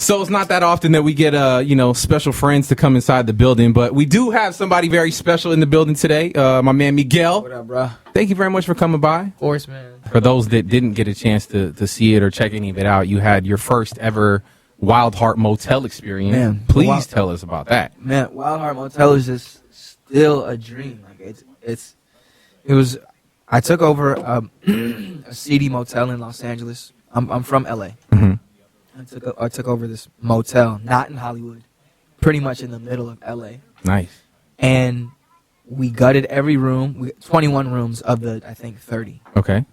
So it's not that often that we get special friends to come inside the building, but we do have somebody very special in the building today. My man Miguel. What up, bro? Thank you very much for coming by. Of course, man. For those that didn't get a chance to see it or check any of it out, you had your first ever Wildheart Motel experience. Man, please tell us about that. Man, Wildheart Motel is just still a dream. Like it was. I took over a seedy motel in Los Angeles. I'm from LA. Mm-hmm. I took over this motel, not in Hollywood, pretty much in the middle of LA. Nice. And we gutted every room. 21 rooms of the, I think, 30. Okay.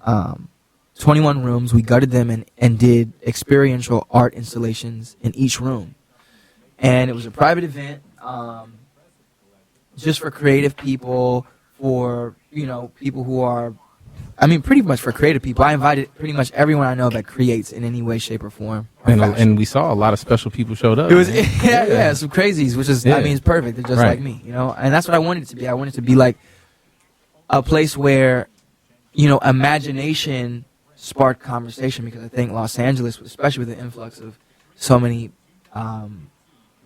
21 rooms. We gutted them and did experiential art installations in each room. And it was a private event, just for creative people, for people who are. I mean, pretty much for creative people. I invited pretty much everyone I know that creates in any way, shape, or form. And we saw a lot of special people showed up. It was yeah, some crazies, which is I mean, it's perfect. They're just like me, And that's what I wanted it to be. I wanted it to be like a place where, imagination sparked conversation, because I think Los Angeles, especially with the influx of so many, out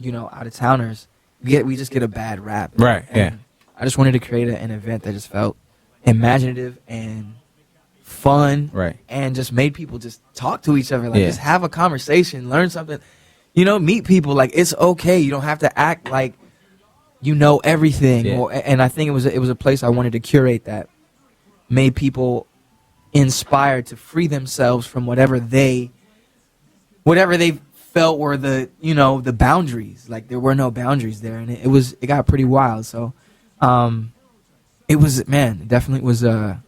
of towners, we just get a bad rap. Right. And yeah. I just wanted to create an event that just felt imaginative and fun, right, and just made people just talk to each other, like just have a conversation, learn something, meet people. Like, it's okay, you don't have to act like you know everything. And I think it was a place I wanted to curate that made people inspired to free themselves from whatever they felt were the boundaries. Like, there were no boundaries there, and it got pretty wild. So it definitely was a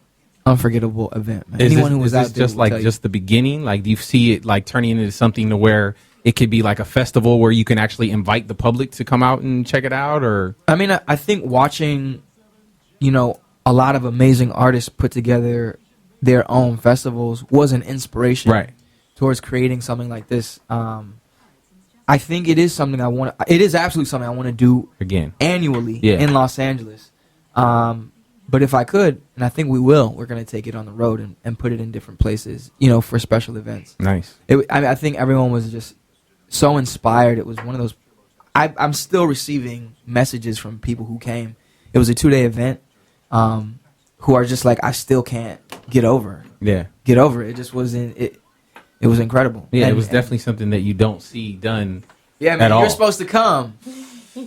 unforgettable event, man. Anyone who was out there just like just the beginning? Like, do you see it like turning into something to where it could be like a festival where you can actually invite the public to come out and check it out? Or I mean, I think watching, a lot of amazing artists put together their own festivals was an inspiration towards creating something like this. I think it is something it is absolutely something I want to do again annually in Los Angeles. But if I could, and I think we're going to take it on the road and put it in different places, for special events. Nice. I think everyone was just so inspired. It was one of those. I'm still receiving messages from people who came. It was a 2-day event, who are just like, I still can't get over. Yeah. Get over it. It just wasn't. It was incredible. Yeah, it was definitely something that you don't see done. Yeah, man. You're supposed to come.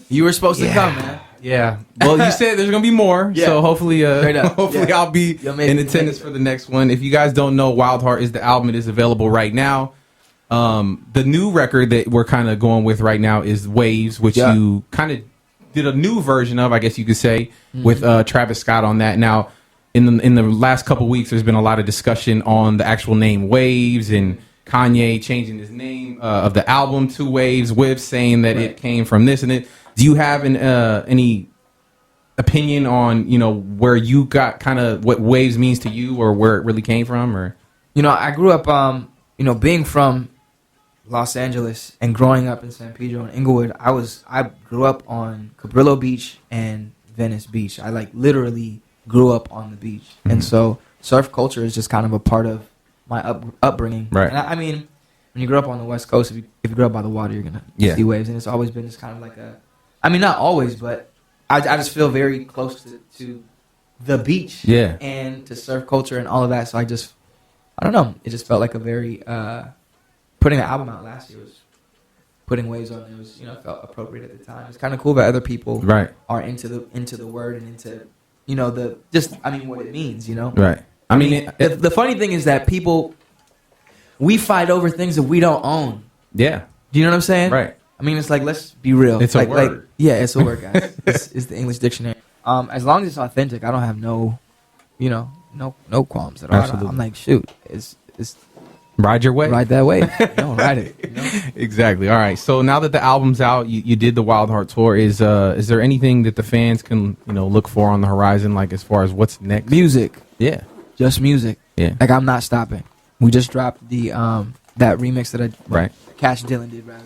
You were supposed to come, man. Yeah. Well, you said there's gonna be more, so hopefully, I'll be in attendance for the next one. If you guys don't know, Wildheart is the album. It is available right now. The new record that we're kind of going with right now is Waves, which you kind of did a new version of, I guess you could say, with Travis Scott on that. Now, in the last couple weeks, there's been a lot of discussion on the actual name Waves and Kanye changing his name of the album to Waves, with saying that it came from this and it. Do you have any opinion on, where you got kind of what Waves means to you, or where it really came from? Or I grew up, being from Los Angeles and growing up in San Pedro and Inglewood. I grew up on Cabrillo Beach and Venice Beach. I literally grew up on the beach, and so surf culture is just kind of a part of my upbringing. Right. And I mean, when you grow up on the West Coast, if you grow up by the water, you're gonna see waves, and it's always been just kind of like a. I mean, not always, but I just feel very close to the beach and to surf culture and all of that. So I don't know. It just felt like a very, putting the album out last year was putting waves on. It was, felt appropriate at the time. It's kind of cool that other people are into the word and into, what it means, Right. I mean, the funny thing is that we fight over things that we don't own. Yeah. Do you know what I'm saying? Right. I mean, it's like, let's be real. It's a word. It's a word, guys. It's the English dictionary. As long as it's authentic, I don't have no qualms at all. Absolutely. I'm like, shoot, it's ride your way. Ride that way. Ride it. Exactly. All right. So now that the album's out, you did the Wildheart tour. Is there anything that the fans can look for on the horizon, like as far as what's next? Music. Yeah. Just music. Yeah. Like, I'm not stopping. We just dropped the that remix that Cash Dillon did, rather.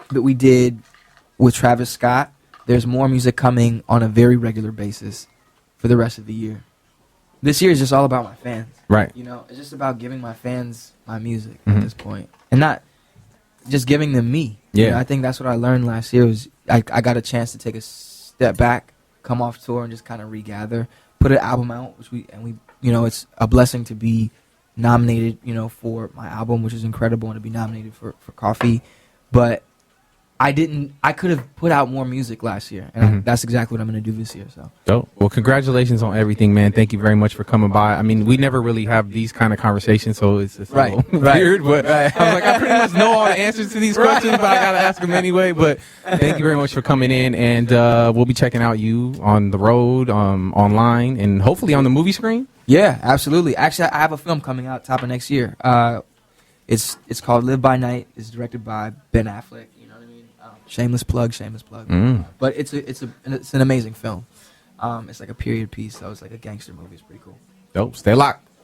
That we did with Travis Scott. There's more music coming on a very regular basis for the rest of the year. This year is just all about my fans. Right. It's just about giving my fans my music at this point. And not just giving them me. Yeah, you know, I think that's what I learned last year. Was I got a chance to take a step back, come off tour, and just kind of regather, put an album out, which we you know, it's a blessing to be nominated, you know, for my album, which is incredible, and to be nominated for Coffee, but I could have put out more music last year, and that's exactly what I'm going to do this year. So, dope. Well, congratulations on everything, man. Thank you very much for coming by. I mean, we never really have these kind of conversations, so it's a little weird, but I was like, I pretty much know all the answers to these questions, but I got to ask them anyway. But thank you very much for coming in, and we'll be checking out you on the road, online, and hopefully on the movie screen. Yeah, absolutely. Actually, I have a film coming out top of next year. It's called Live by Night. It's directed by Ben Affleck. Shameless plug. But it's an amazing film. It's like a period piece, so it's like a gangster movie. It's pretty cool. Dope. Stay locked.